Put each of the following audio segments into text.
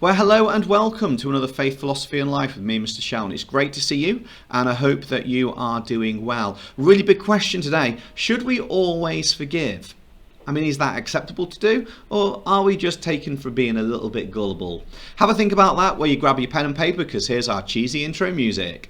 Well, hello and welcome to another Faith, Philosophy and Life with me, Mr. Shelton. It's great to see you and I hope that you are doing well. Really big question today. Should we always forgive? I mean, is that acceptable to do? Or are we just taken for being a little bit gullible? Have a think about that while you grab your pen and paper, because here's our cheesy intro music.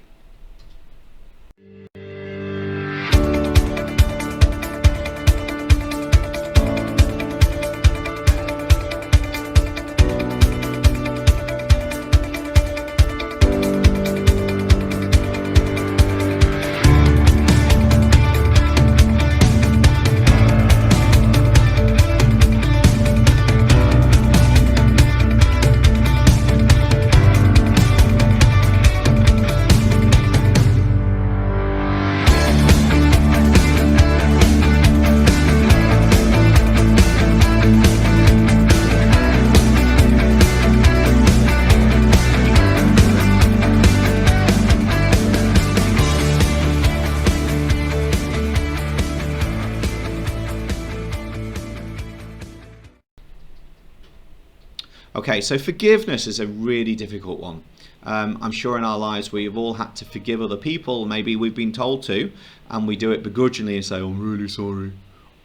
Okay, so forgiveness is a really difficult one. I'm sure in our lives we've all had to forgive other people. Maybe we've been told to, and we do it begrudgingly and say, "I'm really sorry,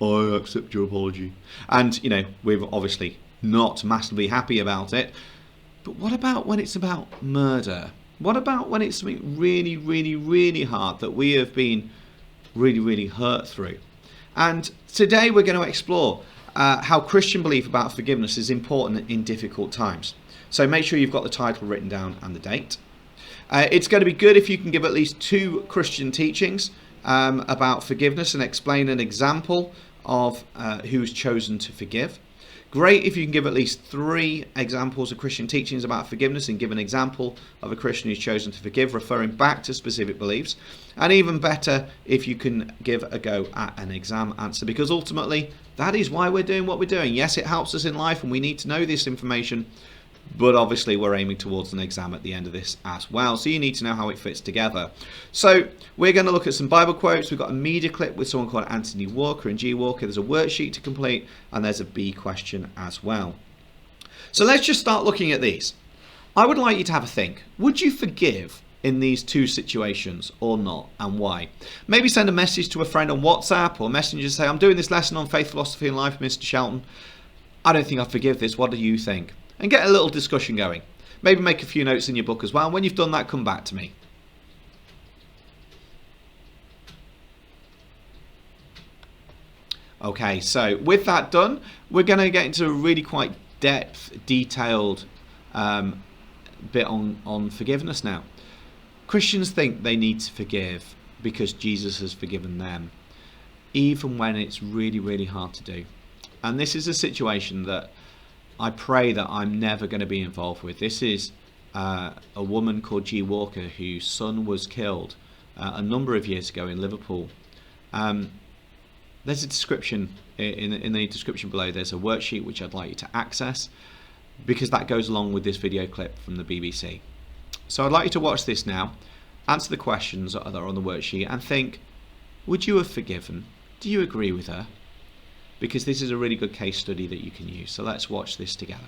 I accept your apology." And, you know, we're obviously not massively happy about it. But what about when it's about murder? What about when it's something really, really, really hard that we have been really, really hurt through? And today we're going to explore how Christian belief about forgiveness is important in difficult times. So make sure you've got the title written down and the date. It's going to be good if you can give at least 2 Christian teachings about forgiveness and explain an example of who's chosen to forgive. Great if you can give at least 3 examples of Christian teachings about forgiveness and give an example of a Christian who's chosen to forgive, referring back to specific beliefs. And even better if you can give a go at an exam answer, because ultimately that is why we're doing what we're doing. Yes, it helps us in life and we need to know this information, but obviously we're aiming towards an exam at the end of this as well. So you need to know how it fits together. So we're going to look at some Bible quotes. We've got a media clip with someone called Anthony Walker and G. Walker. There's a worksheet to complete and there's a B question as well. So let's just start looking at these. I would like you to have a think. Would you forgive in these 2 situations or not, and why? Maybe send a message to a friend on WhatsApp or Messenger, say, "I'm doing this lesson on faith, philosophy and life, Mr. Shelton. I don't think I forgive this. What do you think?" And get a little discussion going. Maybe make a few notes in your book as well. When you've done that, come back to me. Okay, so with that done, we're going to get into a really quite detailed bit on forgiveness now. Christians think they need to forgive because Jesus has forgiven them, even when it's really, really hard to do. And this is a situation that I pray that I'm never going to be involved with. This is a woman called G. Walker whose son was killed a number of years ago in Liverpool. There's a description in the description below. There's a worksheet which I'd like you to access, because that goes along with this video clip from the BBC. So I'd like you to watch this now, answer the questions that are on the worksheet and think, would you have forgiven? Do you agree with her? Because this is a really good case study that you can use. So let's watch this together.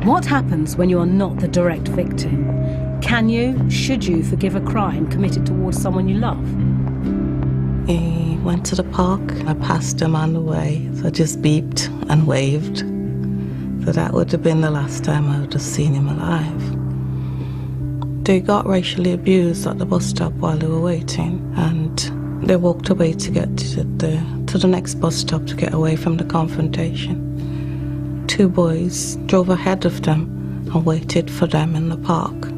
What happens when you are not the direct victim? Can you, should you forgive a crime committed towards someone you love? He went to the park. I passed him on the way, so I just beeped and waved. So that would have been the last time I would have seen him alive. They got racially abused at the bus stop while they were waiting, and they walked away to get to the next bus stop to get away from the confrontation. 2 boys drove ahead of them and waited for them in the park.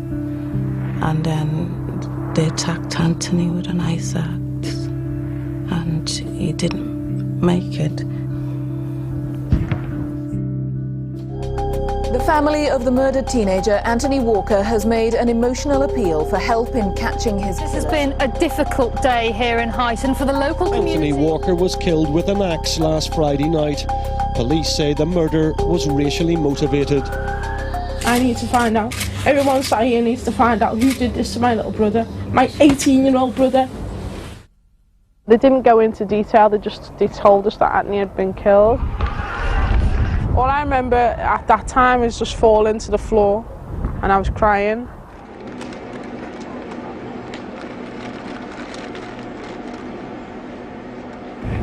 And then they attacked Anthony with an ice axe, and he didn't make it. The family of the murdered teenager Anthony Walker has made an emotional appeal for help in catching his killer. This has been a difficult day here in Huyton for the local community. Anthony Walker was killed with an axe last Friday night. Police say the murder was racially motivated. I need to find out. Everyone sat here needs to find out who did this to my little brother, my 18-year-old brother. They didn't go into detail, they told us that Anthony had been killed. All I remember at that time is just falling to the floor and I was crying.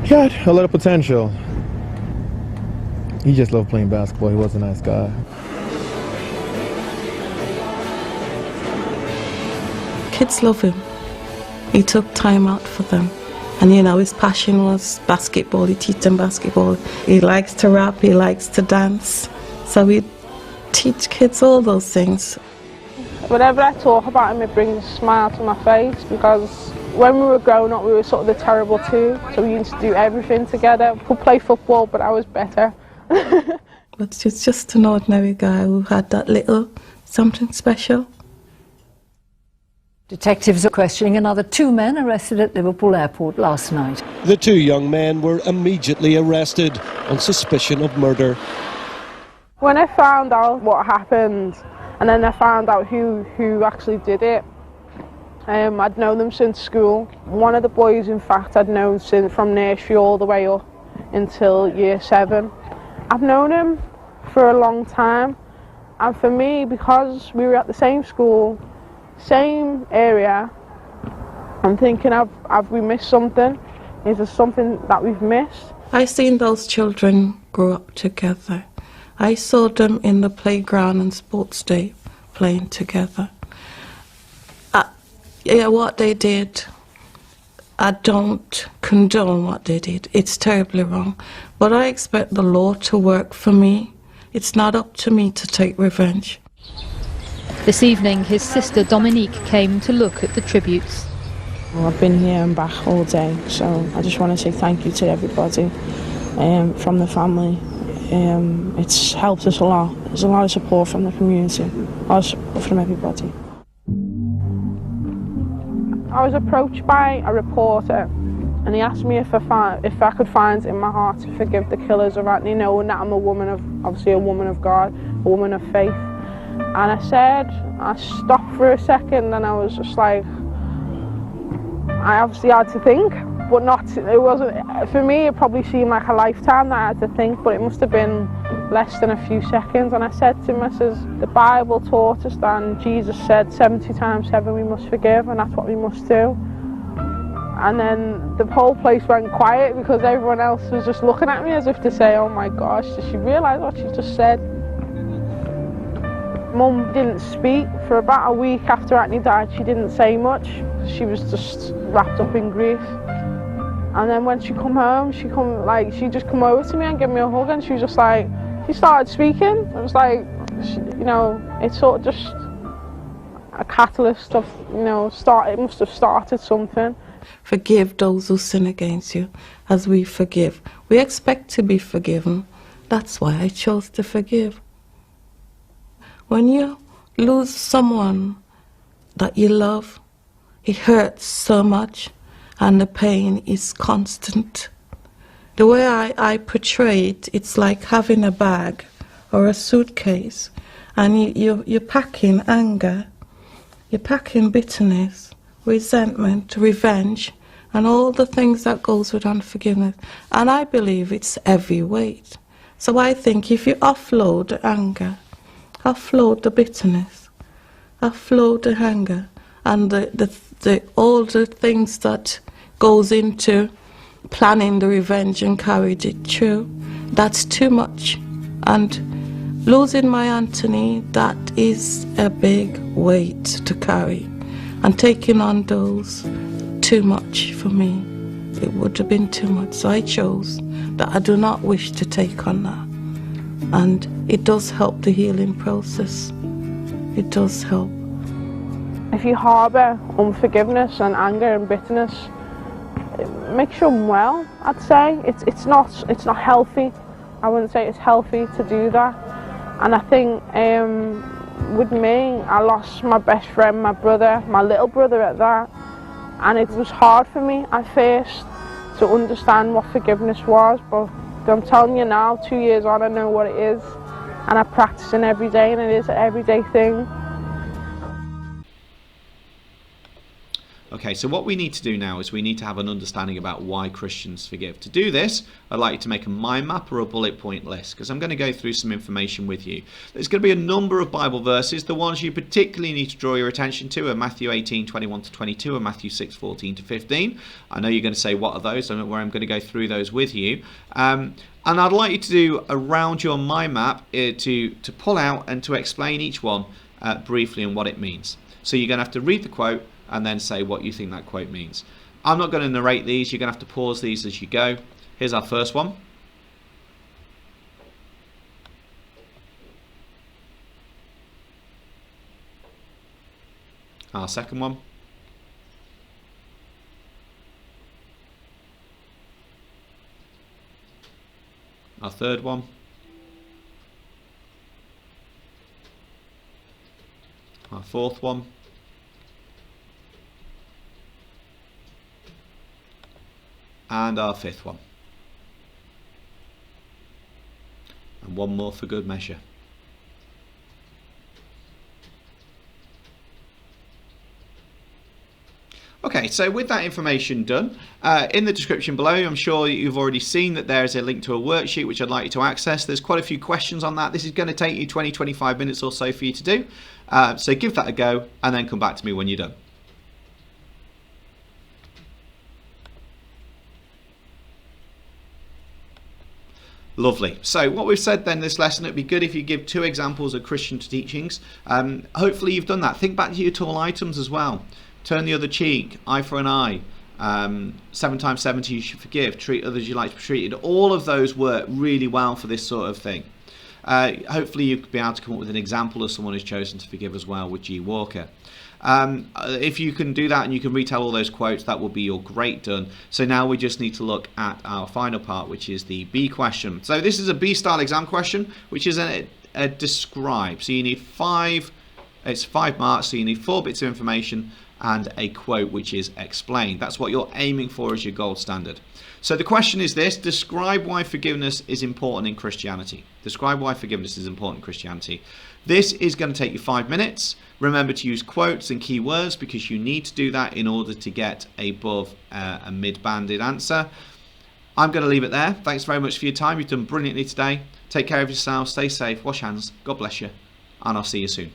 He had a lot of potential. He just loved playing basketball. He was a nice guy. Kids love him. He took time out for them. And you know, his passion was basketball. He teach them basketball. He likes to rap, he likes to dance. So we teach kids all those things. Whenever I talk about him, it brings a smile to my face, because when we were growing up, we were sort of the terrible two. So we used to do everything together. We could play football, but I was better. But it's just an ordinary guy who had that little something special. Detectives are questioning another 2 men arrested at Liverpool Airport last night. The 2 young men were immediately arrested on suspicion of murder. When I found out what happened, and then I found out who actually did it, I'd known them since school. One of the boys, in fact, I'd known since from nursery all the way up until year 7. I've known him for a long time, and for me, because we were at the same school, same area, I'm thinking, have we missed something? Is there something that we've missed? I seen those children grow up together. I saw them in the playground and sports day playing together. Yeah, what they did, I don't condone what they did. It's terribly wrong. But I expect the law to work for me. It's not up to me to take revenge. This evening, his sister Dominique came to look at the tributes. Well, I've been here and back all day, so I just want to say thank you to everybody from the family. It's helped us a lot. There's a lot of support from the community, a lot of support from everybody. I was approached by a reporter, and he asked me if I could find it in my heart to forgive the killers of Anthony, knowing that I'm obviously a woman of God, a woman of faith. And I stopped for a second, and I was just like, I obviously had to think, but it wasn't, for me it probably seemed like a lifetime that I had to think, but it must have been less than a few seconds. And I said to him, I says, the Bible taught us that, and Jesus said 70 times 7 we must forgive, and that's what we must do. And then the whole place went quiet, because everyone else was just looking at me as if to say, oh my gosh, does she realise what she just said? Mum didn't speak for about a week after Anthony died. She didn't say much. She was just wrapped up in grief. And then when she come home, she just come over to me and gave me a hug, and she was just like, she started speaking. It was like, you know, it's sort of just a catalyst of, you know, it must have started something. Forgive those who sin against you as we forgive. We expect to be forgiven. That's why I chose to forgive. When you lose someone that you love, it hurts so much, and the pain is constant. The way I portray it, it's like having a bag or a suitcase, and you're packing anger, you're packing bitterness, resentment, revenge, and all the things that goes with unforgiveness. And I believe it's heavy weight. So I think if you offload the anger, offload the bitterness, offload the anger, and all the things that goes into planning the revenge and carried it through, that's too much. And losing my Anthony, that is a big weight to carry. And taking on those, too much for me. It would have been too much. So I chose that I do not wish to take on that. And it does help the healing process. It does help. If you harbour unforgiveness and anger and bitterness, it makes you unwell, I'd say. It's not healthy. I wouldn't say it's healthy to do that. And I think with me, I lost my best friend, my brother, my little brother at that. And it was hard for me at first to understand what forgiveness was, but I'm telling you now, 2 years on, I know what it is. and I'm practicing every day, and it is an everyday thing. Okay, so what we need to do now is we need to have an understanding about why Christians forgive. To do this, I'd like you to make a mind map or a bullet point list, because I'm going to go through some information with you. There's going to be a number of Bible verses. The ones you particularly need to draw your attention to are Matthew 18:21 to 22 and Matthew 6:14 to 15. I know you're going to say, what are those? And where I'm going to go through those with you. And I'd like you to do around your mind map to pull out and to explain each one briefly and what it means. So you're going to have to read the quote and then say what you think that quote means. I'm not going to narrate these. You're going to have to pause these as you go. Here's our first one. Our second one. Our third one. Our fourth one. And our fifth one. And one more for good measure. Okay, so with that information done, in the description below, I'm sure you've already seen that there's a link to a worksheet which I'd like you to access. There's quite a few questions on that. This is going to take you 20-25 minutes or so for you to do. So give that a go and then come back to me when you're done. Lovely. So what we've said then this lesson, it'd be good if you give 2 examples of Christian teachings. Hopefully you've done that. Think back to your tall items as well. Turn the other cheek, eye for an eye, 7 times 70 you should forgive, treat others you like to be treated. All of those work really well for this sort of thing. Hopefully you'll be able to come up with an example of someone who's chosen to forgive as well with G. Walker. If you can do that and you can retell all those quotes, that will be your great done. So now we just need to look at our final part, which is the B question. So this is a B style exam question, which is a describe. So you need 5 marks, so you need 4 bits of information and a quote which is explained. That's what you're aiming for as your gold standard. So the question is this: describe why forgiveness is important in Christianity. Describe why forgiveness is important in Christianity. This is going to take you 5 minutes. Remember to use quotes and keywords because you need to do that in order to get above a mid-banded answer. I'm going to leave it there. Thanks very much for your time. You've done brilliantly today. Take care of yourself, stay safe, wash hands, God bless you, and I'll see you soon.